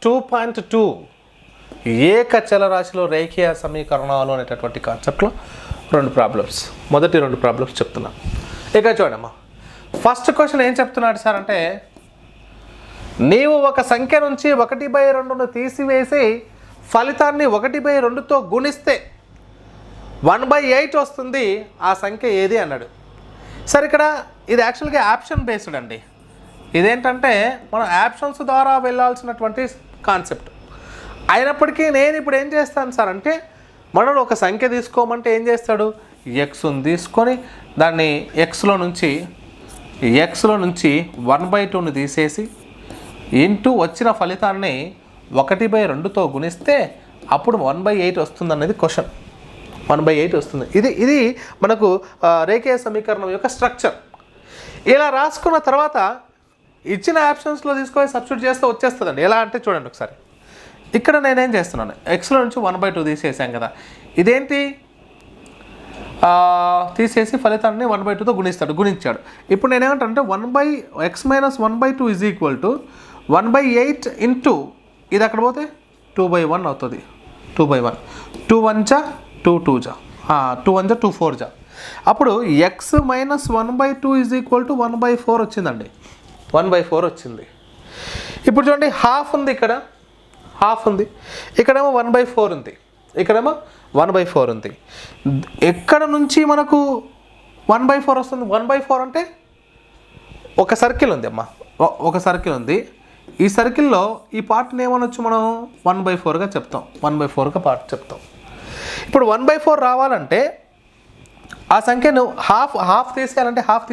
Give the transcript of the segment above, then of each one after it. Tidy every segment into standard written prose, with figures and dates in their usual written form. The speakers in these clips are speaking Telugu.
2.2 ఏకచల రాశిలో రేఖీయ సమీకరణాలు అనేటటువంటి కాన్సెప్ట్లో రెండు ప్రాబ్లమ్స్, మొదటి రెండు ప్రాబ్లమ్స్ చెప్తున్నా. ఇక చూడమ్మా, ఫస్ట్ క్వశ్చన్ ఏం చెప్తున్నాడు సార్ అంటే, నీవు ఒక సంఖ్య నుంచి 1/2ను తీసివేసి ఫలితాన్ని 1/2తో గుణిస్తే 1/8 వస్తుంది, ఆ సంఖ్య ఏది అన్నాడు. సార్ ఇక్కడ ఇది యాక్చువల్గా ఆప్షన్ బేస్డ్ అండి. ఇదేంటంటే మనం ఆప్షన్స్ ద్వారా వెళ్ళాల్సినటువంటి కాన్సెప్ట్ అయినప్పటికీ నేను ఇప్పుడు ఏం చేస్తాను సార్ అంటే, మనడు ఒక సంఖ్య తీసుకోమంటే ఏం చేస్తాడు, ఎక్స్ని తీసుకొని దాన్ని ఎక్స్లో నుంచి 1/2ని తీసేసి ఇంటూ వచ్చిన ఫలితాన్ని 1/2తో గుణిస్తే అప్పుడు 1/8 వస్తుంది అనేది క్వశ్చన్. 1/8 వస్తుంది. ఇది మనకు రేఖీయ సమీకరణం యొక్క స్ట్రక్చర్. ఇలా రాసుకున్న తర్వాత ఇచ్చిన ఆప్షన్స్లో తీసుకొని సబ్స్టిట్యూట్ చేస్తే వచ్చేస్తుందండి. ఎలా అంటే చూడండి ఒకసారి, ఇక్కడ నేనేం చేస్తున్నాను, ఎక్స్లో నుంచి 1/2 తీసేసాం కదా, ఇదేంటి తీసేసి ఫలితాన్ని 1/2తో గుణించాడు. ఇప్పుడు నేనేమంటానంటే 1/x - 1/2 = 1/8 ఇంటూ ఇది అక్కడ పోతే 2/1 అవుతుంది. 2/1 2 1 జా 2 2 జా 2 1 జా 2 4 జా. అప్పుడు x - 1/2 = 1/4 వచ్చిందండి. 1/4 వచ్చింది. ఇప్పుడు చూడండి, హాఫ్ ఉంది, ఇక్కడ హాఫ్ ఉంది, ఇక్కడేమో 1/4 ఉంది, ఇక్కడేమో 1/4 ఉంది. ఎక్కడ నుంచి మనకు 1/4 వస్తుంది? 1/4 అంటే ఒక సర్కిల్ ఉంది అమ్మా, ఒక సర్కిల్ ఉంది. ఈ సర్కిల్లో ఈ పార్ట్ని ఏమనొచ్చు మనం 1/4గా చెప్తాం, 1/4గా పార్ట్ చెప్తాం. ఇప్పుడు 1/4 రావాలంటే ఆ సంఖ్యను హాఫ్ తీసేయాలంటే హాఫ్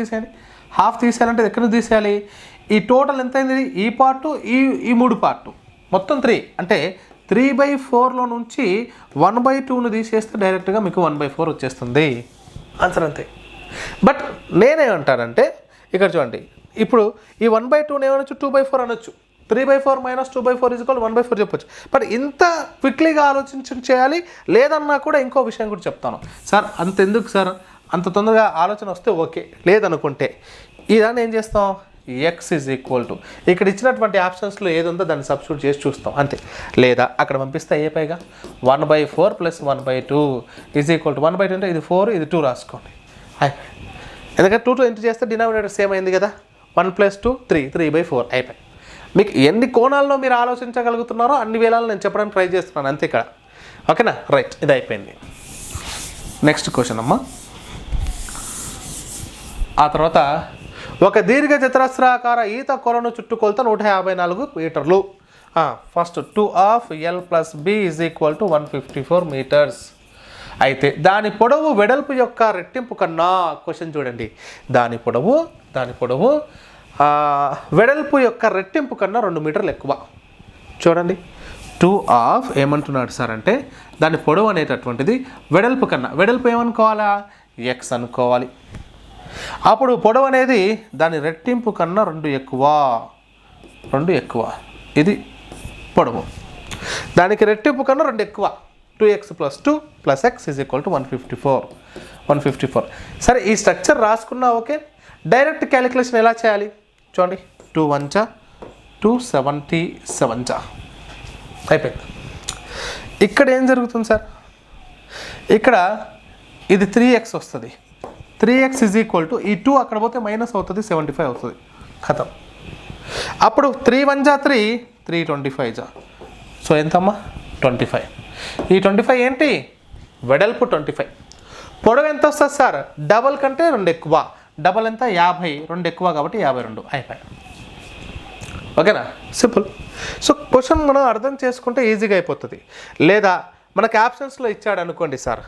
తీసేయాలంటే ఎక్కడ నుంచి తీసేయాలి? ఈ టోటల్ ఎంత అయింది? ఈ పార్టు ఈ 3 పార్టు మొత్తం 3 అంటే 3/4లో నుంచి 1/2ను తీసేస్తే డైరెక్ట్గా మీకు 1/4 వచ్చేస్తుంది. ఆన్సర్ అంతే. బట్ నేనేమంటానంటే ఇక్కడ చూడండి, ఇప్పుడు ఈ 1/2ని ఏమనొచ్చు, 2/4 అనొచ్చు. 3/4 - 2/4 = 1/4 చెప్పొచ్చు. బట్ ఇంత క్విక్లీగా చేయాలి లేదన్నా కూడా ఇంకో విషయం కూడా చెప్తాను సార్. అంతెందుకు సార్, అంత తొందరగా ఆలోచన వస్తే ఓకే, లేదనుకుంటే ఇదాన్ని ఏం చేస్తాం, x = ఇక్కడ ఇచ్చినటువంటి ఆప్షన్స్లో ఏది ఉందో దాన్ని సబ్స్టిట్యూట్ చేసి చూస్తాం అంతే. లేదా అక్కడ పంపిస్తే అయ్యే పైగా 1/4 + 1/2 = 1/2 అంటే ఇది 4 ఇది 2 రాసుకోండి. ఎందుకంటే 2 ఎంటర్ చేస్తే డినామినేటర్ సేమ్ అయింది కదా, 1 + 2 3 3/4 అయిపోయి. మీకు ఎన్ని కోణాల్లో మీరు ఆలోచించగలుగుతున్నారో అన్ని వేళల్లో నేను చెప్పడానికి ట్రై చేస్తున్నాను అంతే ఇక్కడ. ఓకేనా, రైట్, ఇది అయిపోయింది. నెక్స్ట్ క్వశ్చన్ అమ్మా. ఆ తర్వాత, ఒక దీర్ఘ చతురస్రాకార ఈత కొలను చుట్టుకొలత 154 మీటర్లు. First 2 + b = 154 metres. అయితే దాని పొడవు వెడల్పు యొక్క రెట్టింపు కన్నా, క్వశ్చన్ చూడండి, దాని పొడవు వెడల్పు యొక్క రెట్టింపు కన్నా 2 మీటర్లు ఎక్కువ. చూడండి, 2 ఏమంటున్నాడు సార్ అంటే, దాని పొడవు అనేటటువంటిది వెడల్పు కన్నా, వెడల్పు ఏమనుకోవాలా, x అనుకోవాలి. అప్పుడు పొడవు అనేది దాని రెట్టింపు కన్నా 2 ఎక్కువ. ఇది పొడవు, దానికి రెట్టింపు కన్నా 2 ఎక్కువ. 2x + 2 + x = 154. సరే, ఈ స్ట్రక్చర్ రాసుకున్నా ఓకే. డైరెక్ట్ క్యాలిక్యులేషన్ ఎలా చేయాలి చూడండి, 2 1 జా 277 జా అయిపోయింది. ఇక్కడ ఏం జరుగుతుంది సార్, ఇక్కడ ఇది 3x వస్తుంది. 3x = ఈ 2 అక్కడ పోతే మైనస్ అవుతుంది, 75 అవుతుంది, ఖతం. అప్పుడు 3 1 జా 3 325 జా. సో ఎంతమ్మా, 25. ఈ 25 ఏంటి, వెడల్పు 25. పొడవు ఎంత వస్తుంది సార్, డబల్ కంటే 2 ఎక్కువ. డబల్ ఎంత, 50, 2 ఎక్కువ కాబట్టి 52 అయిపోయాయి. ఓకేనా, సింపుల్. సో క్వశ్చన్ మనం అర్థం చేసుకుంటే ఈజీగా అయిపోతుంది. లేదా మనకు ఆప్షన్స్లో ఇచ్చాడు అనుకోండి సార్,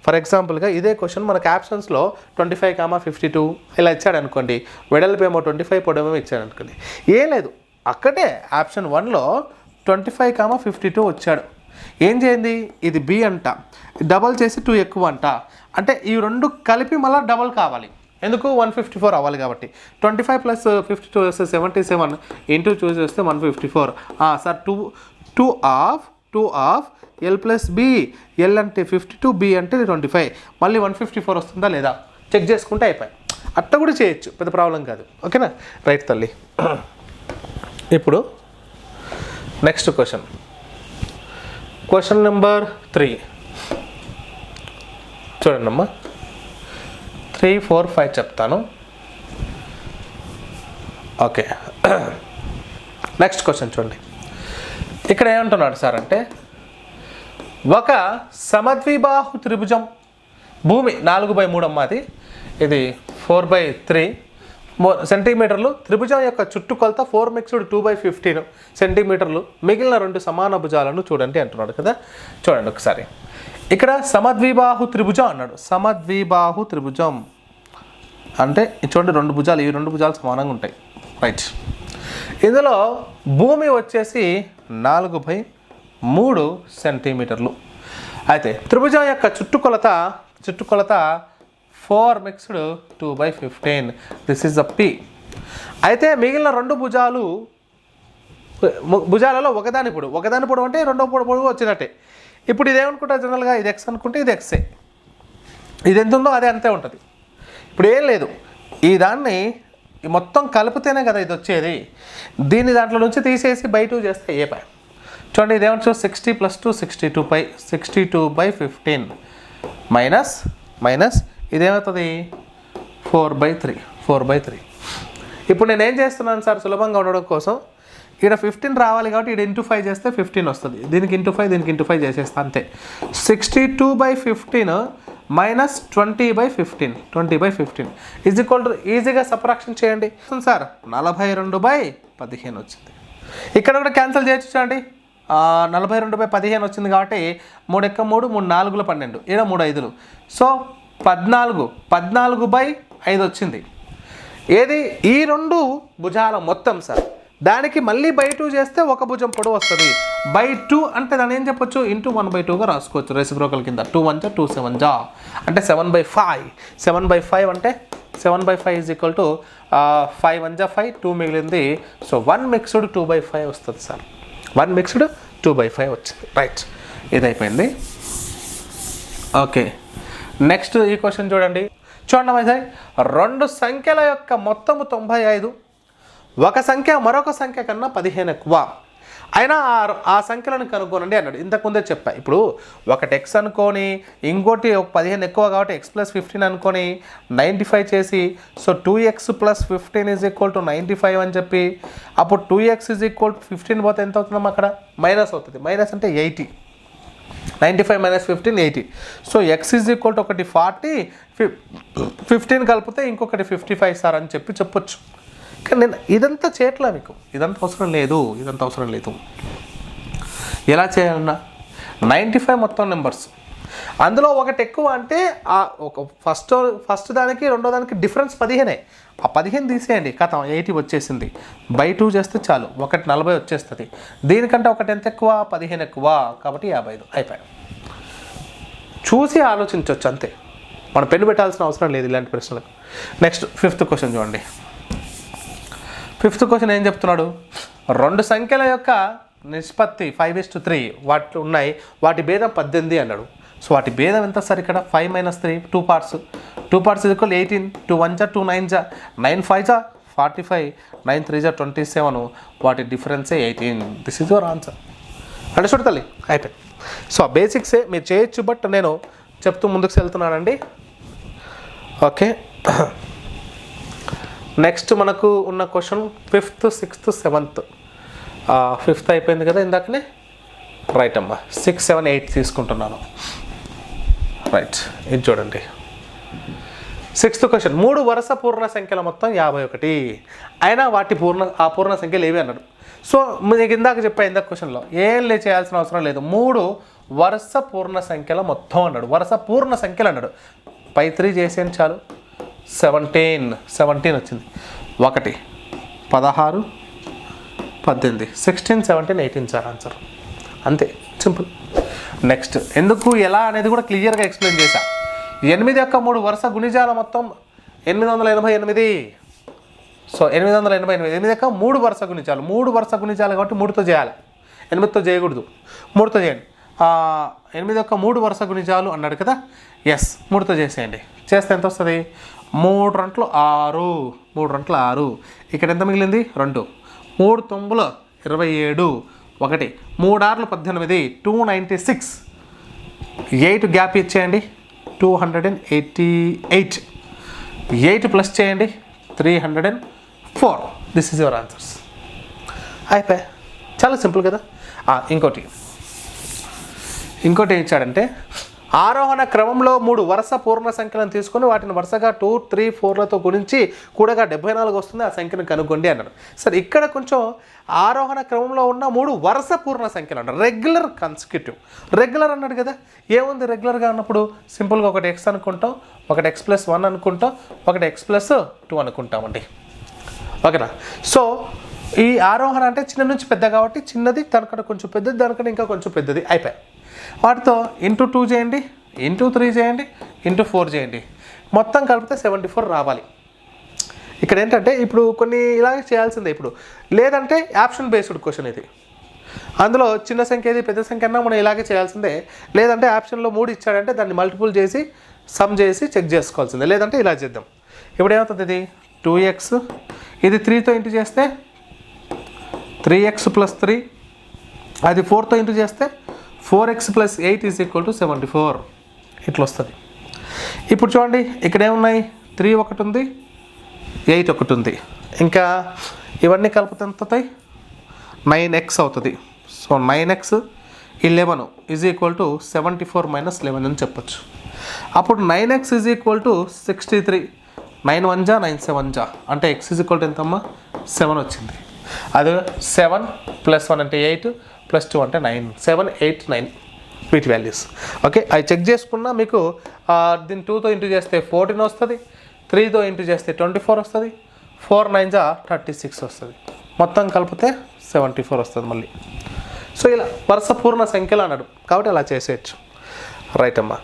ఫర్ ఎగ్జాంపుల్గా ఇదే క్వశ్చన్ మనకు ఆప్షన్స్లో 25, 52 ఇలా ఇచ్చాడు అనుకోండి, వెడల్పు ఏమో 25, పొడవేమో ఇచ్చాడు అనుకోండి. ఏం లేదు, అక్కడే ఆప్షన్ 1లో 25, 52 వచ్చాడు. ఏం చేయండి, ఇది b అంట, డబల్ చేసి 2 ఎక్కువ అంట, అంటే ఈ రెండు కలిపి మళ్ళీ డబల్ కావాలి. ఎందుకు, 154 అవ్వాలి కాబట్టి. 25 + 52 వస్తే 77 ఇంటూ చూసి వస్తే 154. Sir 2 of L + b, L అంటే 52, b అంటే 25, మళ్ళీ 154 వస్తుందా లేదా చెక్ చేసుకుంటే అయిపోయి. అట్ట కూడా చేయొచ్చు, పెద్ద ప్రాబ్లం కాదు. ఓకేనా, రైట్ తల్లి. ఇప్పుడు నెక్స్ట్ క్వశ్చన్ నెంబర్ 3 చూడండి అమ్మా. 3, 4, 5 చెప్తాను. ఓకే, నెక్స్ట్ క్వశ్చన్ చూడండి. ఇక్కడ ఏమంటున్నాడు సార్ అంటే, ఒక సమద్విబాహు త్రిభుజం, భూమి 4/3 అమ్మా, ఇది 4/3 సెంటీమీటర్లు, త్రిభుజం యొక్క చుట్టుకొలత 4 మిక్స్డ్ 2/15 సెంటీమీటర్లు, మిగిలిన 2 సమాన భుజాలను చూడండి అంటున్నాడు కదా. చూడండి ఒకసారి, ఇక్కడ సమద్విబాహు త్రిభుజం అన్నాడు. సమద్విబాహు త్రిభుజం అంటే చూడండి 2 భుజాలు, ఈ 2 భుజాలు సమానంగా ఉంటాయి. రైట్, ఇందులో భూమి వచ్చేసి 4/3 సెంటీమీటర్లు. అయితే త్రిభుజం యొక్క చుట్టుకొలత 4 mixed 2/15. This is the P. అయితే మిగిలిన 2 భుజాలలో ఒకదాని పొడవు అంటే రెండో పొడవు వచ్చినట్టే. ఇప్పుడు ఇదేమనుకుంటా, జనరల్గా ఇది ఎక్స్ అనుకుంటే ఇది ఎక్సే, ఇది ఎంత ఉందో అదే అంతే ఉంటుంది. ఇప్పుడు ఏం లేదు, ఈ దాన్ని మొత్తం కలిపితేనే కదా ఇది వచ్చేది. దీన్ని దాంట్లో నుంచి తీసేసి బై 2 చేస్తే ఏ పై. చూడండి ఇదేమంటారు, 60 + 2 62/15 మైనస్ ఇదేమవుతుంది 4/3. ఇప్పుడు నేను ఏం చేస్తున్నాను సార్, సులభంగా ఉండడం కోసం ఇక్కడ 15 రావాలి కాబట్టి ఇక్కడ ఇంటూ 5 చేస్తే 15 వస్తుంది. దీనికి ఇంటూ 5, దీనికి ఇంటూ 5 చేసేస్తా అంతే. 62/15 మైనస్ 20/15 ఈజ్ ఈక్వల్ టు, ఈజీగా సబ్ట్రాక్షన్ చేయండి సార్, 42/15 వచ్చింది. ఇక్కడ కూడా క్యాన్సిల్ చేయొచ్చు చూడండి, 42/15 వచ్చింది కాబట్టి 3 × 3 3 4 12, ఇక్కడ 3 5. సో 14/5 వచ్చింది. ఏది ఈ 2 భుజాల మొత్తం సార్. దానికి మళ్ళీ బై 2 చేస్తే ఒక భుజం పొడవు వస్తుంది. బై 2 అంటే దాన్ని ఏం చెప్పొచ్చు, ఇంటూ 1/2గా రాసుకోవచ్చు రెసిప్రోకల్ కింద. 2 1 2 7 అంటే 7/5. 7/5 అంటే 7/5 ఈజ్ ఈక్వల్ టు 5 1 5, 2 మిగిలింది. సో 1 మిక్స్డ్ 2/5 వస్తుంది సార్. 1 మిక్స్డ్ 2/5 వచ్చింది. రైట్, ఇది అయిపోయింది. ఓకే, నెక్స్ట్ ఈ క్వశ్చన్ చూడండి. వైజాగ్ 2 సంఖ్యల యొక్క మొత్తము 95, ఒక సంఖ్య మరొక సంఖ్య కన్నా 15 ఎక్కువ అయినా ఆ సంఖ్యలను కనుక్కోనండి అన్నాడు. ఇంతకుముందే చెప్పా. ఇప్పుడు ఒకటి ఎక్స్ అనుకొని ఇంకోటి 15 ఎక్కువ కాబట్టి x + 15 అనుకొని 95 చేసి, so 2x + 15 is equal to 95 అని చెప్పి, అప్పుడు 2x ఈజ్ ఈక్వల్ టు 15 పోతే ఎంత అవుతుందమ్మా, అక్కడ మైనస్ అవుతుంది. మైనస్ అంటే 80. 95 - 15 80. So x is equal to ఒకటి 40, 15 కలిపితే ఇంకొకటి 55 సార్ అని చెప్పొచ్చు. కానీ నేను ఇదంతా చేయట్లా, మీకు ఇదంతా అవసరం లేదు. ఎలా చేయాలన్నా 95 మొత్తం నెంబర్స్, అందులో ఒకటి ఎక్కువ అంటే ఒక ఫస్ట్ దానికి రెండో దానికి డిఫరెన్స్ 15. ఆ 15 తీసేయండి, కథ 80 వచ్చేసింది. బై 2 చేస్తే చాలు, ఒకటి 40 వచ్చేస్తుంది. దీనికంటే ఒకటి ఎంత ఎక్కువ, 15 ఎక్కువ కాబట్టి 55 అయిపోయాయి. చూసి ఆలోచించవచ్చు అంతే, మనం పెన్ను పెట్టాల్సిన అవసరం లేదు ఇలాంటి ప్రశ్నలకు. నెక్స్ట్ 5th క్వశ్చన్ చూడండి. 5th క్వశ్చన్ ఏం చెప్తున్నాడు, 2 సంఖ్యల యొక్క నిష్పత్తి 5:3 వాటి ఉన్నాయి, వాటి భేదం 18 అన్నాడు. సో వాటి భేదం ఎంత సార్, ఇక్కడ 5 - 3 2 పార్ట్స్ ఈజ్ ఈక్వల్ 18. 2 1 2 9 9 5 45 9 3 27. వాటి డిఫరెన్సే 18. This is your answer. అంటే చూడు తల్లి, అయిపోయింది. సో ఆ బేసిక్సే మీరు చేయొచ్చు, బట్ నేను చెప్తూ ముందుకు వెళ్తున్నానండి. ఓకే, నెక్స్ట్ మనకు ఉన్న question 5th 6th 7th. 5th అయిపోయింది కదా ఇందాకనే. రైట్ అమ్మా, 6 7 8 తీసుకుంటున్నాను. రైట్, ఇది చూడండి. 6th క్వశ్చన్, 3 వరుస పూర్ణ సంఖ్యల మొత్తం 51 అయినా వాటి పూర్ణ సంఖ్యలు ఏవి అన్నాడు. సో మీకు ఇందాక క్వశ్చన్లో ఏం చేయాల్సిన అవసరం లేదు. 3 వరుస పూర్ణ సంఖ్యల మొత్తం అన్నాడు, వరుస పూర్ణ సంఖ్యలు అన్నాడు. పై 3 చేసేయండి చాలు. 17 వచ్చింది. 1 16 18 16 17 18 సార్ ఆన్సర్. అంతే, సింపుల్. నెక్స్ట్ ఎందుకు ఎలా అనేది కూడా క్లియర్గా ఎక్స్ప్లెయిన్ చేశా. 8 యొక్క 3 వరుస గుణిజాల మొత్తం 888. సో 888. 8 యొక్క 3 వరుస గుణిజాలు. 3 వరుస గుణిజాలు కాబట్టి 3తో చేయాలి, 8తో చేయకూడదు. 3తో చేయండి. 8 యొక్క 3 వరుస గుణిజాలు అన్నాడు కదా. ఎస్, 3తో చేసేయండి. చేస్తే ఎంత వస్తుంది, 3 2 6. 3 2 6. ఇక్కడ ఎంత మిగిలింది, 2. 3 9 27. 1 3 6 18 296 8 గ్యాప్ ఇచ్చేయండి 288 8 ప్లస్ చేయండి 304 దిస్ ఈజ్ యువర్ ఆన్సర్స్. అయిపోయి చాలా సింపుల్ కదా. ఇంకోటి ఏం ఇచ్చాడంటే ఆరోహణ క్రమంలో 3 వరుస పూర్ణ సంఖ్యలను తీసుకొని వాటిని వరుసగా 2, 3, 4లతో గుణించి కూడగా 74 వస్తుంది, ఆ సంఖ్యను కనుక్కోండి అన్నాడు. సరే ఇక్కడ కొంచెం ఆరోహణ క్రమంలో ఉన్న 3 వరుస పూర్ణ సంఖ్యలు అన్నాడు. రెగ్యులర్ కన్సిక్యూటివ్ రెగ్యులర్ అన్నాడు కదా. ఏముంది రెగ్యులర్గా అన్నప్పుడు సింపుల్గా ఒకటి ఎక్స్ అనుకుంటాం, ఒకటి x+1 అనుకుంటాం, ఒకటి x+2 అనుకుంటామండి. ఓకేనా. సో ఈ ఆరోహణ అంటే చిన్న నుంచి పెద్ద కాబట్టి చిన్నది దానికంటే కొంచెం పెద్దది దానికంటే ఇంకా కొంచెం పెద్దది అయిపోయాయి. వాటితో ఇంటూ 2 చేయండి, ఇంటూ 3 చేయండి, ఇంటూ 4 చేయండి, మొత్తం కలిపితే 74 రావాలి. ఇక్కడ ఏంటంటే ఇప్పుడు కొన్ని ఇలాగే చేయాల్సిందే. ఇప్పుడు లేదంటే ఆప్షన్ బేస్డ్ క్వశ్చన్ ఇది, అందులో చిన్న సంఖ్య ఏది పెద్ద సంఖ్య అన్నా మనం ఇలాగే చేయాల్సిందే. లేదంటే ఆప్షన్లో 3 ఇచ్చాడంటే దాన్ని మల్టిపుల్ చేసి సమ్ చేసి చెక్ చేసుకోవాల్సిందే. లేదంటే ఇలా చేద్దాం. ఇప్పుడు ఏమవుతుంది, ఇది 2x, ఇది 3తో ఇంటూ చేస్తే 3x + 3, అది 4తో ఇంటూ చేస్తే 4x + 8 = 74 ఇట్లా వస్తుంది. ఇప్పుడు చూడండి ఇక్కడ ఏమున్నాయి, 3 ఒకటి ఉంది, 8 ఒకటి ఉంది, ఇంకా ఇవన్నీ కలిపితే ఎంత అవుతాయి, 9x అవుతుంది. సో 9x 11 = 74 - 11 అని చెప్పచ్చు. అప్పుడు 9x = 63, 9 1 జా 9 7 జా అంటే x ఎంతమ్మా 7 వచ్చింది. అది 7 + 1 అంటే 8 + 2 అంటే 9, 7 8 9 వీటి వాల్యూస్. ఓకే, అవి చెక్ చేసుకున్నా మీకు దీన్ని 2తో ఇంటూ చేస్తే 14 వస్తుంది, 3తో ఇంటూ చేస్తే 24 వస్తుంది, 4 9 జా 36 వస్తుంది, మొత్తం కలిపితే 74 వస్తుంది మళ్ళీ. సో ఇలా వరుస పూర్ణ సంఖ్యలు అన్నాడు కాబట్టి అలా చేసేయచ్చు. రైట్ అమ్మా.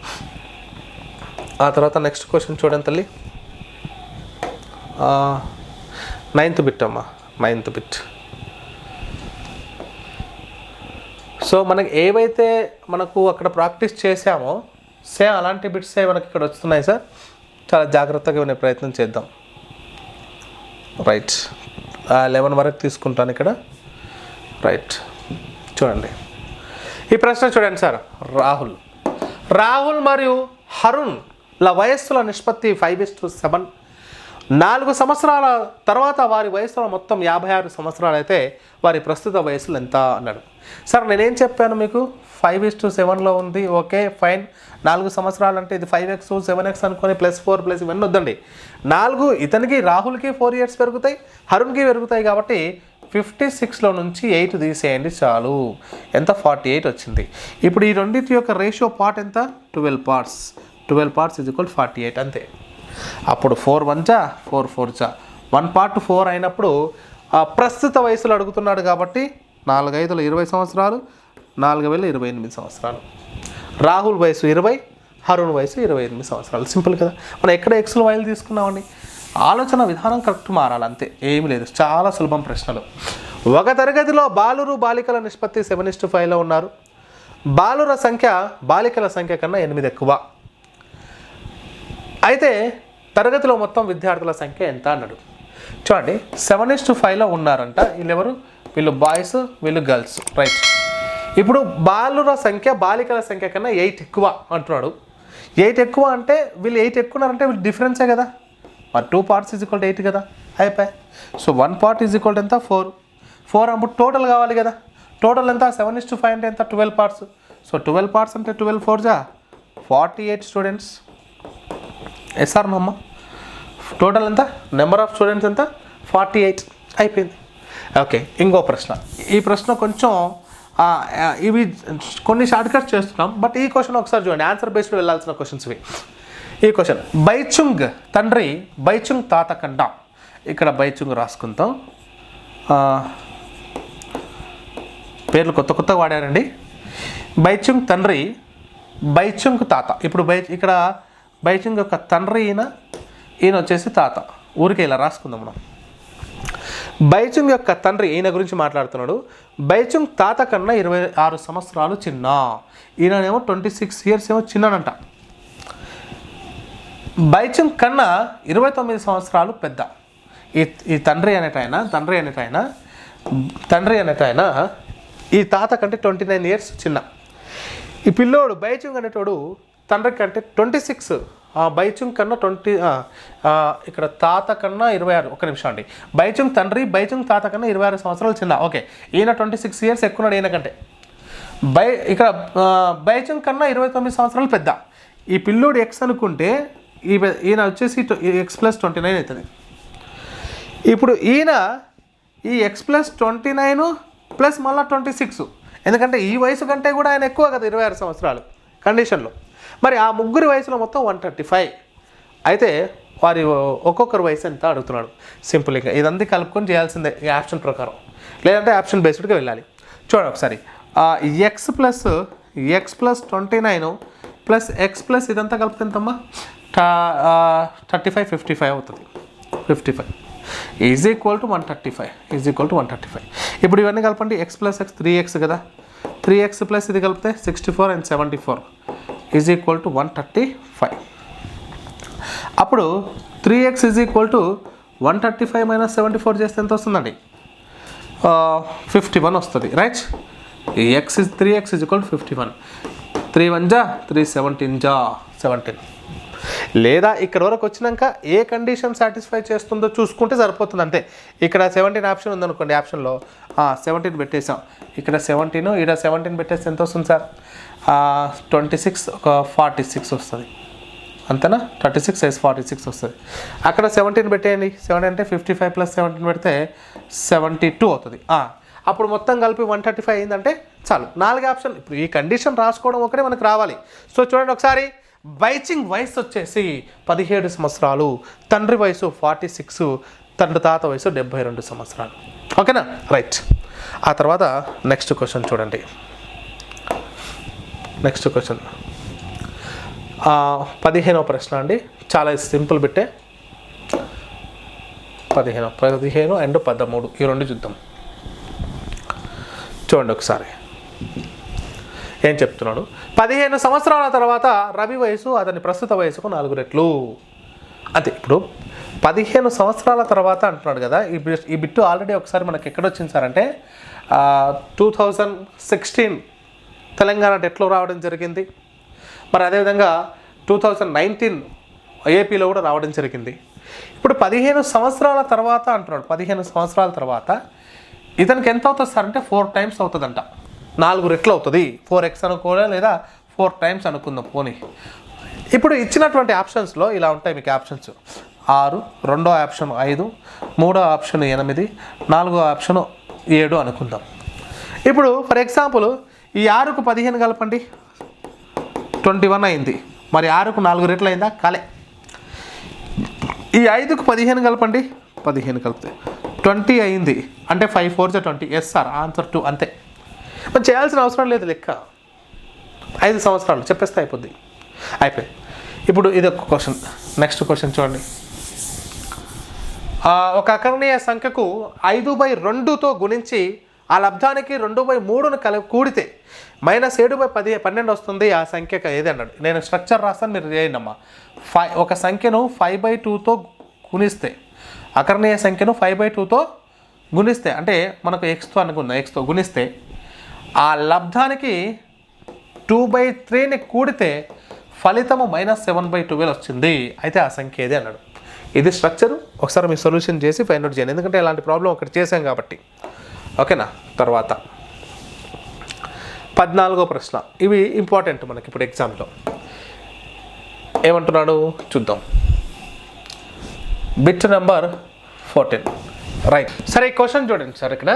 ఆ తర్వాత నెక్స్ట్ క్వశ్చన్ చూడండి తల్లి. 9th బిట్ అమ్మా, 9th బిట్. సో మనకి ఏవైతే మనకు అక్కడ ప్రాక్టీస్ చేసామో సేమ్ అలాంటి బిట్సే మనకి ఇక్కడ వస్తున్నాయి సార్. చాలా జాగ్రత్తగా వినే ప్రయత్నం చేద్దాం. రైట్, 11 వరకు తీసుకుంటాను ఇక్కడ. రైట్, చూడండి ఈ ప్రశ్న చూడండి సార్. రాహుల్ మరియు హరుణ్ల వయస్సుల నిష్పత్తి 5:7. 4 సంవత్సరాల తర్వాత వారి వయసులో మొత్తం 56 సంవత్సరాలు అయితే వారి ప్రస్తుత వయసులు ఎంత అన్నాడు. సార్ నేనేం చెప్పాను మీకు, 5:7లో ఉంది. Okay fine. 4 సంవత్సరాలు అంటే ఇది 5x 7x అనుకొని +4 ప్లస్ ఇవన్నీ వద్దండి. 4 ఇతనికి రాహుల్కి 4 years పెరుగుతాయి, హరుణ్కి పెరుగుతాయి కాబట్టి 56లో నుంచి 8 తీసేయండి చాలు. ఎంత 48 వచ్చింది. ఇప్పుడు ఈ రెండింటి యొక్క రేషియో పార్ట్ ఎంత, 12 parts. 12 parts = 48 అంతే. అప్పుడు 4 1 జా 4 4 జా 1 part 4 అయినప్పుడు ప్రస్తుత వయసులో అడుగుతున్నాడు కాబట్టి 4 5 20 సంవత్సరాలు, 4 28 సంవత్సరాలు. రాహుల్ వయసు 20, హరుణ్ వయసు 28 సంవత్సరాలు. సింపుల్ కదా. మనం ఎక్కడ ఎక్స్లు వైలు తీసుకున్నామండి. ఆలోచన విధానం కరెక్ట్ మారాలి అంతే, ఏమీ లేదు. చాలా సులభం ప్రశ్నలు. ఒక తరగతిలో బాలురు బాలికల నిష్పత్తి 7:5లో ఉన్నారు. బాలుర సంఖ్య బాలికల సంఖ్య కన్నా 8 ఎక్కువ. అయితే తరగతిలో మొత్తం విద్యార్థుల సంఖ్య ఎంత అన్నాడు. చూడండి 7:5లో ఉన్నారంట. వీళ్ళెవరు, వీళ్ళు బాయ్స్, వీళ్ళు గర్ల్స్. రైట్, ఇప్పుడు బాలుర సంఖ్య బాలికల సంఖ్య కన్నా 8 ఎక్కువ అంటున్నాడు. 8 ఎక్కువ అంటే వీళ్ళు 8 ఎక్కువ ఉన్నారంటే వీళ్ళు డిఫరెన్సే కదా. మరి 2 parts = 8 కదా. అయిపోయి. సో 1 part = ఎంత 4 అప్పుడు టోటల్ కావాలి కదా. టోటల్ ఎంత 7:5 అంటే ఎంత 12 parts. సో 12 parts అంటే 12 4 జా 48 స్టూడెంట్స్. ఎస్ఆర్ నమ్మ టోటల్ ఎంత, నెంబర్ ఆఫ్ స్టూడెంట్స్ ఎంత 48 అయిపోయింది. ఓకే, ఇంకో ప్రశ్న. ఈ ప్రశ్న కొంచెం ఇవి కొన్ని షార్ట్ కట్స్ చేస్తున్నాం, బట్ ఈ క్వశ్చన్ ఒకసారి చూడండి. ఆన్సర్ బేస్డ్ వెళ్ళాల్సిన క్వశ్చన్స్ ఇవి. ఈ క్వశ్చన్, బైచుంగ్ తండ్రి బైచుంగ్ తాత కన్నా. ఇక్కడ బైచుంగ్ రాసుకుంటాం. పేర్లు కొత్తగా వాడారండి. బైచుంగ్ తండ్రి బైచుంగ్ తాత. ఇప్పుడు ఇక్కడ బైచుంగ్ యొక్క తండ్రి ఈయన వచ్చేసి తాత. ఊరికే ఇలా రాసుకుందాం మనం. బైచుంగ్ యొక్క తండ్రి ఈయన గురించి మాట్లాడుతున్నాడు. బైచుంగ్ తాత కన్నా 26 సంవత్సరాలు చిన్న. ఈయనేమో 26 years ఏమో చిన్ననంట. బైచుంగ్ కన్నా 29 సంవత్సరాలు పెద్ద. ఈ తండ్రి అనేటాయన ఈ తాత కంటే 29 ఇయర్స్ చిన్న. ఈ పిల్లోడు బైచుంగ్ అనేటోడు తండ్రి కంటే 26, బైచుంగ్ కన్నా 20, ఇక్కడ తాత కన్నా 26. ఒక నిమిషం అండి. బైచుంగ్ తండ్రి బైచుంగ్ తాత కన్నా 26 సంవత్సరాలు చిన్న. ఓకే, ఈయన 26 ఇయర్స్ ఎక్కున్నాడు ఈయన కంటే. ఇక్కడ బైచుంగ్ కన్నా 29 సంవత్సరాలు పెద్ద. ఈ పిల్లోడు ఎక్స్ అనుకుంటే ఈయన వచ్చేసి x+29 అవుతుంది. ఇప్పుడు ఈయన ఈ x+29 ప్లస్ మళ్ళీ 26, ఎందుకంటే ఈ వయసు కంటే కూడా ఆయన ఎక్కువ కదా 26 సంవత్సరాలు కండిషన్లో. మరి ఆ ముగ్గురి వయసులో మొత్తం 135. అయితే వారి ఒక్కొక్కరి వయసు ఎంత అడుగుతున్నాడు. సింపుల్గా ఇదంతా కలుపుకొని చేయాల్సిందే ఈ ఆప్షన్ ప్రకారం, లేదంటే ఆప్షన్ బేస్డ్గా వెళ్ళాలి. చూడండి ఒకసారి, x+29 ప్లస్ x ప్లస్ ఇదంతా కలిపితే ఎంతమ్మా 35, 55 అవుతుంది. 55 ఈజ్ ఈక్వల్ టు 135. ఇప్పుడు ఇవన్నీ కలపండి. x+x 3x కదా, 3x ప్లస్ ఇది కలిపితే 64 and 74 ఈజ్ ఈక్వల్ టు 135. అప్పుడు 3x is equal to 135 minus 74 చేస్తే ఎంత వస్తుందండి? 51 వస్తుంది, right? 3x is equal to 51. 3 1 జా 3 17 జా 17. లేదా ఇక్కడ వరకు వచ్చినాక ఏ కండిషన్ సాటిస్ఫై చేస్తుందో చూసుకుంటే సరిపోతుంది అంతే. ఇక్కడ 17 ఆప్షన్ ఉందనుకోండి, ఆప్షన్లో 17 పెట్టేసాం. ఇక్కడ 17, ఇక్కడ 17 పెట్టేస్తే ఎంత వస్తుంది సార్? 26 ఒక 46 వస్తుంది, అంతేనా? 36 + 46 వస్తుంది. అక్కడ 17 పెట్టేయండి. 17 అంటే 55 + 17 పెడితే 72 అవుతుంది. అప్పుడు మొత్తం కలిపి 135 అయిందంటే చాలు. 4 ఆప్షన్. ఇప్పుడు ఈ కండిషన్ రాసుకోవడం ఒకటే మనకు రావాలి. సో చూడండి ఒకసారి, బైచింగ్ వయసు వచ్చేసి 17 సంవత్సరాలు, తండ్రి వయసు 46, తాత వయసు 72 సంవత్సరాలు. ఓకేనా? రైట్. ఆ తర్వాత నెక్స్ట్ క్వశ్చన్ చూడండి. నెక్స్ట్ క్వశ్చన్ 15వ ప్రశ్న అండి. చాలా సింపుల్ బిట్టే. 15 అండ్ 13 ఈ రెండు చూద్దాం. చూడండి ఒకసారి ఏం చెప్తున్నాడు. 15 సంవత్సరాల తర్వాత రవి వయసు అతని ప్రస్తుత వయసుకు 4 రెట్లు. అంతే. ఇప్పుడు 15 సంవత్సరాల తర్వాత అంటున్నాడు కదా. ఈ బిట్టు ఆల్రెడీ ఒకసారి మనకి ఎక్కడొచ్చింది సార్ అంటే 2016 తెలంగాణ డెట్లో రావడం జరిగింది. మరి అదేవిధంగా 2019 ఏపీలో కూడా రావడం జరిగింది. ఇప్పుడు 15 సంవత్సరాల తర్వాత అంటున్నాడు. 15 సంవత్సరాల తర్వాత ఇతనికి ఎంత అవుతుంది సార్ అంటే 4 టైమ్స్ అవుతుందంట. 4 రెట్లు అవుతుంది. 4x అనుకోలే, లేదా 4 టైమ్స్ అనుకుందాం పోనీ. ఇప్పుడు ఇచ్చినటువంటి ఆప్షన్స్లో ఇలా ఉంటాయి మీకు ఆప్షన్స్. 6, రెండో ఆప్షన్ 5, మూడో ఆప్షన్ 8, నాలుగో ఆప్షన్ 7 అనుకుందాం. ఇప్పుడు ఫర్ ఎగ్జాంపుల్ ఈ 6కు 15 కలపండి, 21 అయింది. మరి 6కు 4 రెట్లు అయిందా? కాలే. ఈ 5కు 15 కలపండి, 15 కలిపితే 20 అయింది. అంటే 5 4 20. Yes sir, answer 2. అంతే. మరి చేయాల్సిన అవసరం లేదు లెక్క. 5 సంవత్సరాలు చెప్పేస్తే అయిపోద్ది. అయిపోయింది. ఇప్పుడు ఇది ఒక క్వశ్చన్. నెక్స్ట్ క్వశ్చన్ చూడండి. ఒక అకర్ణీయ సంఖ్యకు 5/2తో గుణించి ఆ లబ్ధానికి 2/3ను కూడితే -7/12 వస్తుంది. ఆ సంఖ్యకు ఏది అన్నాడు. నేను స్ట్రక్చర్ రాస్తాను, మీరు చేయండి అమ్మా. ఒక సంఖ్యను 5/2తో గుణిస్తే, అకర్ణీయ సంఖ్యను 5/2తో గుణిస్తే, అంటే మనకు ఎక్స్తో అనుకుందాం, ఎక్స్తో గుణిస్తే ఆ లబ్ధానికి 2/3ని కూడితే ఫలితము -7/12 వచ్చింది. అయితే ఆ సంఖ్య ఏది అన్నాడు. ఇది స్ట్రక్చరు. ఒకసారి మీ సొల్యూషన్ చేసి ఫైండ్ అవుట్ చేయండి, ఎందుకంటే ఇలాంటి ప్రాబ్లం ఒకటి చేసాం కాబట్టి. ఓకేనా? తర్వాత 14వ ప్రశ్న. ఇవి ఇంపార్టెంట్ మనకి ఇప్పుడు ఎగ్జామ్లో. ఏమంటున్నాడు చూద్దాం. Bit number 14. రైట్. సరే, ఈ క్వశ్చన్ చూడండి సార్. ఇక్కడ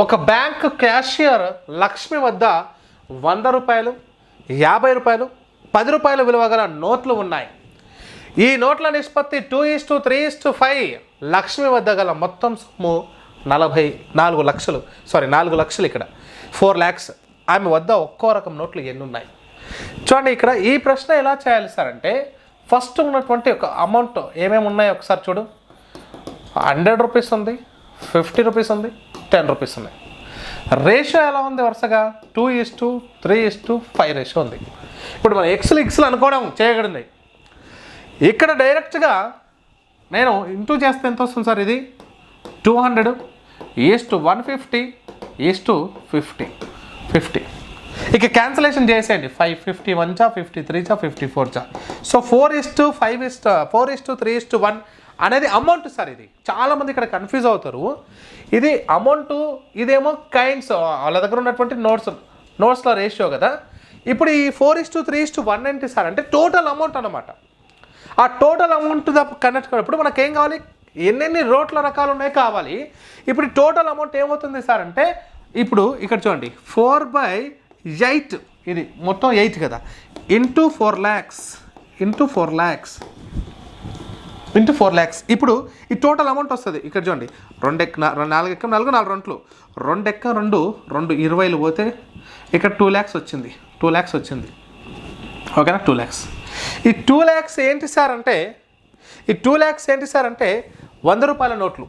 ఒక బ్యాంక్ క్యాషియర్ లక్ష్మి వద్ద 100 రూపాయలు, 50 రూపాయలు, 10 రూపాయల విలువ గల నోట్లు ఉన్నాయి. ఈ నోట్ల నిష్పత్తి 2:3:5. లక్ష్మి వద్ద గల మొత్తం సొమ్ము 4 లక్షలు. సారీ, 4 లక్షలు. ఇక్కడ 4 lakhs. ఆమె వద్ద ఒక్కో రకం నోట్లు ఎన్ని ఉన్నాయి? చూడండి, ఇక్కడ ఈ ప్రశ్న ఎలా చేయాలి సార్ అంటే, ఫస్ట్ ఉన్నటువంటి ఒక అమౌంట్ ఏమేమి ఉన్నాయో ఒకసారి చూడు. 100 రూపీస్ ఉంది, 50 రూపీస్ ఉంది, 10 రూపీస్ ఉన్నాయి. రేషియో ఎలా ఉంది? వరుసగా 2:3:5 రేషియో ఉంది. ఇప్పుడు మనం ఎక్స్లు అనుకోవడం చేయగలిగింది. ఇక్కడ డైరెక్ట్గా నేను ఇంటూ చేస్తే ఎంత వస్తుంది సార్? ఇది 200:150 50. 50 ఇక క్యాన్సలేషన్ చేసేయండి. 51 జా 53 జా 54 జా. సో 4:3:1 అనేది అమౌంట్ సార్. ఇది చాలామంది ఇక్కడ కన్ఫ్యూజ్ అవుతారు. ఇది అమౌంట్, ఇదేమో కైండ్స్ వాళ్ళ దగ్గర ఉన్నటువంటి నోట్స్లో రేషియో కదా. ఇప్పుడు ఈ 4:3:1 ఏంటి సార్ అంటే టోటల్ అమౌంట్ అనమాట. ఆ టోటల్ అమౌంట్ కనెక్ట్ కానప్పుడు మనకి ఏం కావాలి, ఎన్నెన్ని రోట్ల రకాలు ఉన్నాయి కావాలి. ఇప్పుడు టోటల్ అమౌంట్ ఏమవుతుంది సార్ అంటే, ఇప్పుడు ఇక్కడ చూడండి 4/8 ఇది మొత్తం 8 కదా, ఇంటూ 4 lakhs. ఇప్పుడు ఈ టోటల్ అమౌంట్ వస్తుంది. ఇక్కడ చూడండి 4 ఎక్క 4 2 20 పోతే ఇక్కడ 2 lakhs వచ్చింది. ఓకేనా, 2 lakhs. ఈ 2 lakhs ఏంటి సార్ అంటే, 100 రూపాయల నోట్లు.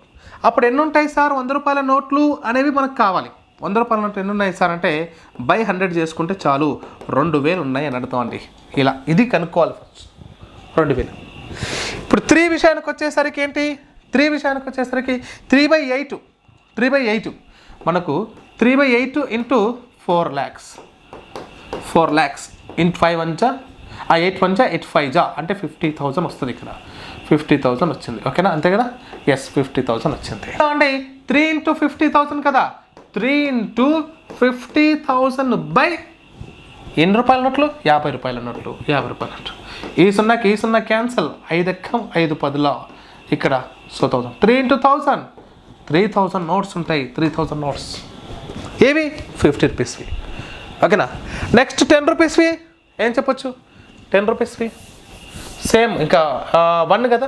అప్పుడు ఎన్ని ఉంటాయి సార్ 100 రూపాయల నోట్లు అనేవి మనకు కావాలి. 100 రూపాయల నోట్లు ఎన్ని ఉన్నాయి సార్ అంటే బై 100 చేసుకుంటే చాలు 2000 ఉన్నాయి అని అర్థం అండి. ఇలా ఇది కనుక్కోవాలి ఫస్ట్ 2000. ఇప్పుడు 3 విషయానికి వచ్చేసరికి ఏంటి, 3/8 మనకు 3/8 ఇంటూ 4 lakhs. 4 lakhs ఇంటూ 5 1 జా 8 1 జా 8 5 జా అంటే 50,000 వస్తుంది. ఇక్కడ 50,000 వచ్చింది. ఓకేనా, అంతే కదా. ఎస్, 50,000 వచ్చింది అండి. 3 ఇంటూ 50,000 కదా, 3 ఇంటూ 50,000 బై ఎన్ని రూపాయల నోట్లు, 50 రూపాయల నోట్లు. ఈ సున్నా క్యాన్సల్, 5 ఎక్కం 5 10 ఇక్కడ. సో 1000, 3 ఇంటూ 1000 3000 నోట్స్ ఉంటాయి. 3000 నోట్స్ ఏవి 50 రూపీస్వి. ఓకేనా. నెక్స్ట్ 10 రూపీస్వి ఏం చెప్పొచ్చు, 10 రూపీస్వి సేమ్ ఇంకా 1 కదా,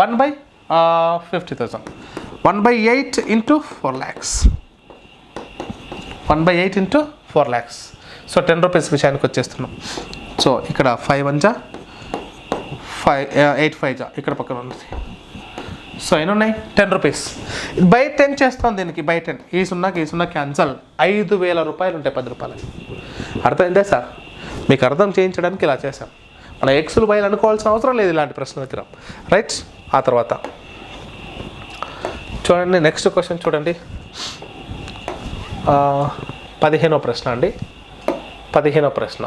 1/50,000. 1/8 into 4 lakhs. 1/8 into 4 lakhs. So 10 rupees విషయానికి వచ్చేస్తున్నాం. సో ఇక్కడ 5 1 జా 8 5 జా ఇక్కడ పక్కన ఉన్నది. సో ఎన్ని ఉన్నాయి 10 రూపీస్. బై 10 చేస్తాం దీనికి, బై 10. ఈ సున్నా క్యాన్సల్. 5,000 రూపాయలు ఉంటాయి 10 రూపాయలకి. అర్థమైందే సార్, మీకు అర్థం చేయించడానికి ఇలా చేశాం. మన ఎక్స్లు బైలు అనుకోవాల్సిన అవసరం లేదు ఇలాంటి ప్రశ్న దగ్గర. రైట్. ఆ తర్వాత చూడండి నెక్స్ట్ క్వశ్చన్ చూడండి. 15వ ప్రశ్న అండి. 15వ ప్రశ్న.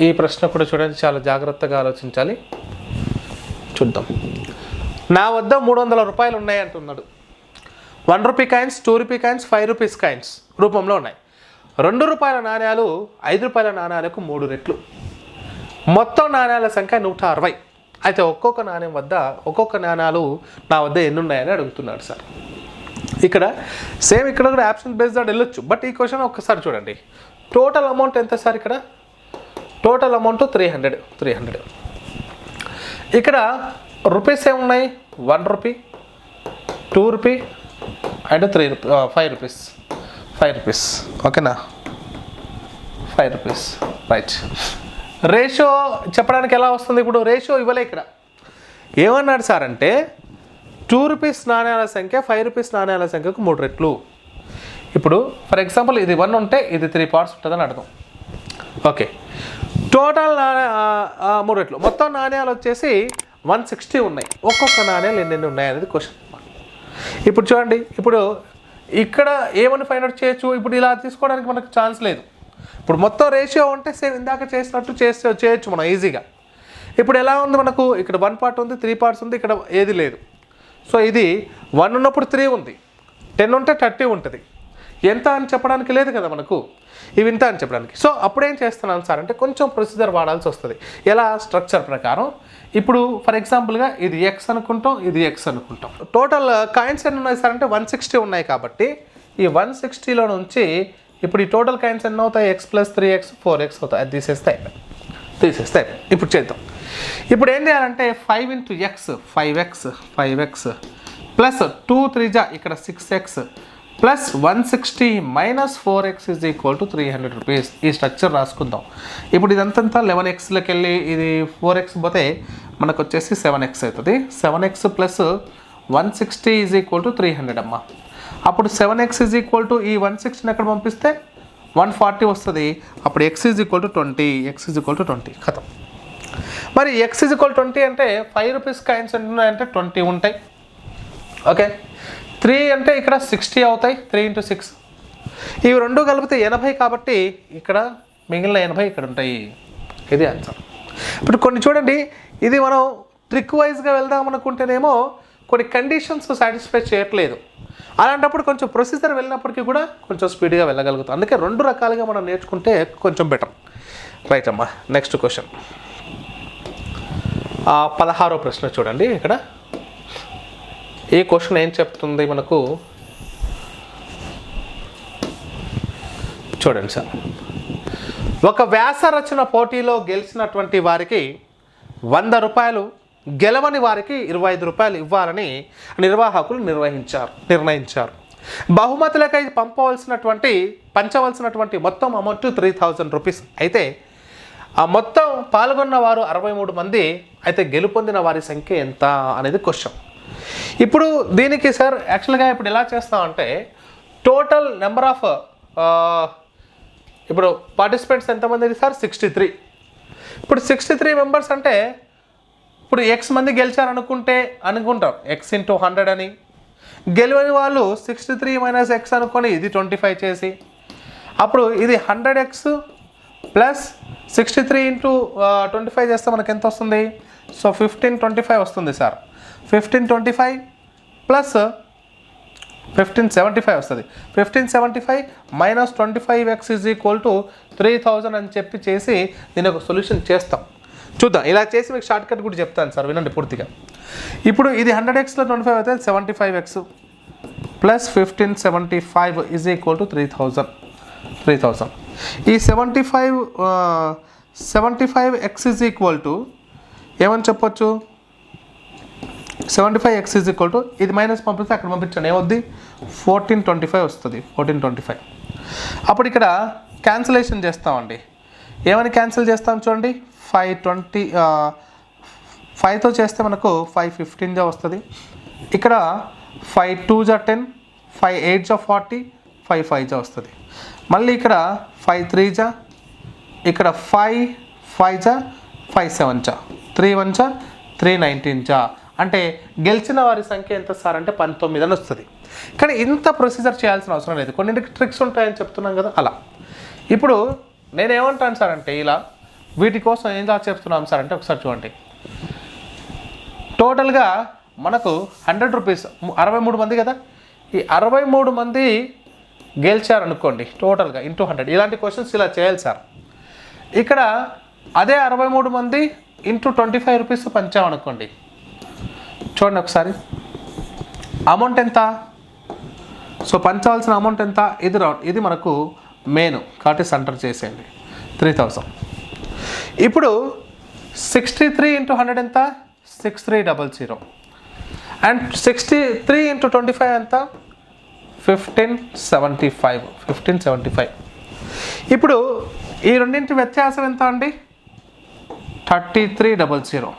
ఈ ప్రశ్న కూడా చూడండి, చాలా జాగ్రత్తగా ఆలోచించాలి. చూద్దాం. నా వద్ద 300 రూపాయలు ఉన్నాయి అంటున్నాడు. 1 rupee coins, 2 rupee coins, 5 rupees coins రూపంలో ఉన్నాయి. 2 రూపాయల నాణ్యాలు 5 రూపాయల నాణ్యాలకు 3 రెట్లు. మొత్తం నాణ్యాల సంఖ్య 160. అయితే ఒక్కొక్క నాణ్యాలు నా వద్ద ఎన్ని ఉన్నాయని అడుగుతున్నాడు సార్. ఇక్కడ సేమ్ ఇక్కడ కూడా ఆప్షన్ బేస్డ్ వెళ్ళొచ్చు. బట్ ఈ క్వశ్చన్ ఒక్కసారి చూడండి. టోటల్ అమౌంట్ ఎంత సార్, ఇక్కడ టోటల్ అమౌంట్ 300. ఇక్కడ రూపీస్ ఏమున్నాయి, 1 rupee, 2 rupee and 5 rupees. 5 rupees. ఓకేనా, 5 రూపీస్. రైట్. రేషియో చెప్పడానికి ఎలా వస్తుంది, ఇప్పుడు రేషియో ఇవ్వలే. ఇక్కడ ఏమన్నాడు సార్ అంటే 2 రూపీస్ నాణ్యాల సంఖ్య 5 రూపీస్ నాణ్యాల సంఖ్యకు 3 రెట్లు. ఇప్పుడు ఫర్ ఎగ్జాంపుల్ ఇది 1 ఉంటే ఇది 3 పార్ట్స్ ఉంటుందని అర్థం. ఓకే, టోటల్ 3 రెట్లు. మొత్తం నాణ్యాలు వచ్చేసి 160 ఉన్నాయి. ఒక్కొక్క నాణ్యాలు ఎన్ని ఉన్నాయి అనేది క్వశ్చన్. ఇప్పుడు చూడండి, ఇప్పుడు ఇక్కడ ఏమని ఫైండ్ అవుట్ చేయొచ్చు, ఇప్పుడు ఇలా తీసుకోవడానికి మనకు ఛాన్స్ లేదు. ఇప్పుడు మొత్తం రేషియో ఉంటే సేమ్ ఇందాక చేసినట్టు చేయొచ్చు మనం ఈజీగా. ఇప్పుడు ఎలా ఉంది మనకు, ఇక్కడ 1 పార్ట్ ఉంది, 3 పార్ట్స్ ఉంది, ఇక్కడ ఏది లేదు. సో ఇది 1 ఉన్నప్పుడు 3 ఉంది, 10 ఉంటే 30 ఉంటుంది. ఎంత అని చెప్పడానికి లేదు కదా మనకు, ఇవి ఇంత అని చెప్పడానికి. సో అప్పుడు ఏం చేస్తున్నాను సార్ అంటే కొంచెం ప్రొసీజర్ వాడాల్సి వస్తుంది. ఎలా, స్ట్రక్చర్ ప్రకారం. ఇప్పుడు ఫర్ ఎగ్జాంపుల్గా ఇది ఎక్స్ అనుకుంటాం, ఇది ఎక్స్ అనుకుంటాం. టోటల్ కాయిన్స్ ఎన్ని ఉన్నాయి సార్ అంటే 160 ఉన్నాయి. కాబట్టి ఈ 160లో నుంచి ఇప్పుడు ఈ టోటల్ కాయిన్స్ ఎన్ని అవుతాయి, x + 3x 4x అవుతాయి. అది తీసేస్తే ఇప్పుడు చేద్దాం. ఇప్పుడు ఏం చేయాలంటే 5 × x 5x ప్లస్ 2 3 జా ఇక్కడ 6x plus 160 minus 4x = 300 rupees. ఈ స్ట్రక్చర్ రాసుకుందాం. ఇప్పుడు ఇదంతా 11xలోకి వెళ్ళి ఇది 4x పోతే మనకు వచ్చేసి 7x అవుతుంది. 7x ప్లస్ 160 = 300 అమ్మ. అప్పుడు 7x = ఈ 160ని ఎక్కడ పంపిస్తే 140 వస్తుంది. అప్పుడు x = 20 ఖతం. మరి x = 20 అంటే 5 రూపీస్ కాయిన్స్ ఎంత ఉన్నాయంటే 20 ఉంటాయి. ఓకే, 3 అంటే ఇక్కడ 60 అవుతాయి, 3 × 6. ఇవి రెండు కలిపితే 80 కాబట్టి ఇక్కడ మిగిలిన 80 ఇక్కడ ఉంటాయి. ఇది ఆన్సర్. ఇప్పుడు కొన్ని చూడండి, ఇది మనం ట్రిక్ వైజ్గా వెళ్దాం అనుకుంటేనేమో కొన్ని కండిషన్స్ సాటిస్ఫై చేయట్లేదు. అలాంటప్పుడు కొంచెం ప్రొసీజర్ వెళ్ళినప్పటికీ కూడా కొంచెం స్పీడ్గా వెళ్ళగలుగుతాం. అందుకే రెండు రకాలుగా మనం నేర్చుకుంటే కొంచెం బెటర్. రైట్ అమ్మా. నెక్స్ట్ క్వశ్చన్ 16వ ప్రశ్న చూడండి. ఇక్కడ ఈ క్వశ్చన్ ఏం చెప్తుంది మనకు చూడండి సార్. ఒక వ్యాస రచన పోటీలో గెలిచినటువంటి వారికి 100 రూపాయలు, గెలవని వారికి 25 రూపాయలు ఇవ్వాలని నిర్వాహకులు నిర్ణయించారు. బహుమతులకై పంచవలసినటువంటి మొత్తం అమౌంట్ 3000 రూపీస్. అయితే ఆ మొత్తం పాల్గొన్న వారు 63 మంది. అయితే గెలుపొందిన వారి సంఖ్య ఎంత అనేది క్వశ్చన్. ఇప్పుడు దీనికి సార్ యాక్చువల్గా ఇప్పుడు ఎలా చేస్తామంటే టోటల్ నెంబర్ ఆఫ్ ఇప్పుడు పార్టిసిపెంట్స్ ఎంతమంది సార్ 63. ఇప్పుడు 63 మెంబర్స్ అంటే ఇప్పుడు X మంది అనుకుంటాం X × 100 అని. గెలవని వాళ్ళు 63 - X అనుకొని ఇది 25 చేసి అప్పుడు ఇది 100X ప్లస్ 63 × 25 చేస్తే మనకి ఎంత వస్తుంది? సో 1525 వస్తుంది సార్. 1525 ప్లస్ 1575 వస్తుంది. 1575 - 25X = 3000 అని చెప్పి చేసి దీని ఒక సొల్యూషన్ చేస్తాం. చూద్దాం. ఇలా చేసి మీకు షార్ట్ కట్ కూడా చెప్తాను సార్, వినండి పూర్తిగా. ఇప్పుడు ఇది 100Xలో 25 అయితే 75X ప్లస్ 1575 = 3000. ఈ 75X ఏమని చెప్పొచ్చు? 75X ఇది మైనస్ పంపిస్తే అక్కడ పంపించండి, ఏమవుద్ది? 1425 వస్తుంది. 1425. అప్పుడు ఇక్కడ క్యాన్సిలేషన్ చేస్తామండి. ఏమని క్యాన్సిల్ చేస్తాం చూడండి. 5తో చేస్తే మనకు 515 వస్తుంది. ఇక్కడ 5 2 10, 5 8 40, 5 5 వస్తుంది. మళ్ళీ ఇక్కడ 5 3 ఇక్కడ 5 5 5 7 3 1 319 అంటే గెలిచిన వారి సంఖ్య ఎంత సార్ అంటే 19 అని వస్తుంది. కానీ ఇంత ప్రొసీజర్ చేయాల్సిన అవసరం లేదు, కొన్నింటికి ట్రిక్స్ ఉంటాయని చెప్తున్నాం కదా అలా. ఇప్పుడు నేనేమంటాను సార్ అంటే ఇలా వీటి కోసం ఏం చెప్తున్నాం సార్ అంటే ఒకసారి చూడండి. టోటల్గా మనకు 100 రూపీస్ 63 మంది కదా. ఈ 63 మంది గెలిచారనుకోండి టోటల్గా ఇంటూ 100. ఇలాంటి క్వశ్చన్స్ ఇలా చేయాలి సార్. ఇక్కడ అదే 63 మంది ఇంటూ 25 రూపీస్ పంచామనుకోండి. చూడండి ఒకసారి అమౌంట్ ఎంత. సో పంచవలసిన అమౌంట్ ఎంత? ఇది మనకు మెయిన్ కాబట్టి సెంటర్ చేసేయండి 3000. ఇప్పుడు 63 × 100 ఎంత? 6300. అండ్ 63 × 25 ఎంత? 1575. ఇప్పుడు ఈ రెండింటి వ్యత్యాసం ఎంత అండి? 3300.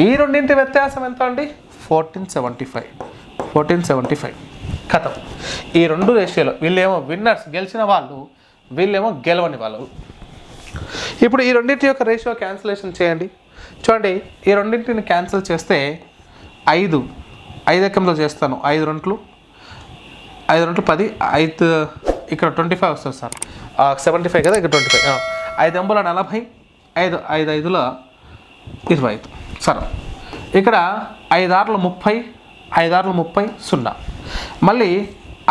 ఈ రెండింటి వ్యత్యాసం ఎంత అండి? 1475. కథం. ఈ రెండు రేషియోలో వీళ్ళేమో విన్నర్స్ గెలిచిన వాళ్ళు, వీళ్ళేమో గెలవని వాళ్ళు. ఇప్పుడు ఈ రెండింటి యొక్క రేషియో క్యాన్సిలేషన్ చేయండి. చూడండి, ఈ రెండింటిని క్యాన్సిల్ చేస్తే 5 ఎక్కంలో చేస్తాను. 5 2 10, 5 ఇక్కడ 25 వస్తుంది సార్. 75 కదా, ఇక్కడ 25. 5 8 40, 5 5 25 సరే. ఇక్కడ 5 6 30, 5 6 30 0. మళ్ళీ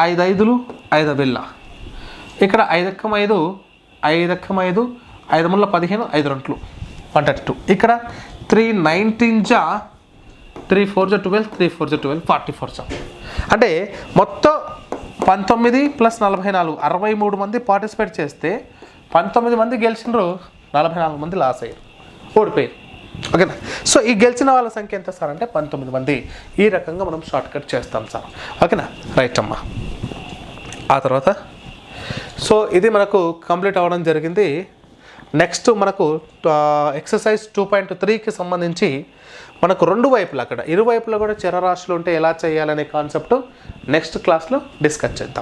5 5 5 5. ఇక్కడ 5 1 5, 5 1 5, 5 3 15, 5 2 132. ఇక్కడ 319 3 4 12, 3 4 12 44. అంటే మొత్తం 19 + 44 63 మంది పార్టిసిపేట్ చేస్తే 19 మంది గెలిచినారు, 44 మంది లాస్ అయ్యారు, ఓడిపోయారు. ఓకేనా. సో ఈ గెలిచిన వాళ్ళ సంఖ్య ఎంత సార్ అంటే 19 మంది. ఈ రకంగా మనం షార్ట్ కట్ చేస్తాం సార్. ఓకేనా. రైట్ అమ్మా. ఆ తర్వాత సో ఇది మనకు కంప్లీట్ అవ్వడం జరిగింది. నెక్స్ట్ మనకు ఎక్సర్సైజ్ 2.3కి సంబంధించి మనకు రెండు వైపులా అక్కడ ఇరువైపులా కూడా చరరాశులు ఉంటే ఎలా చేయాలనే కాన్సెప్ట్ నెక్స్ట్ క్లాస్లో డిస్కస్ చేద్దాం.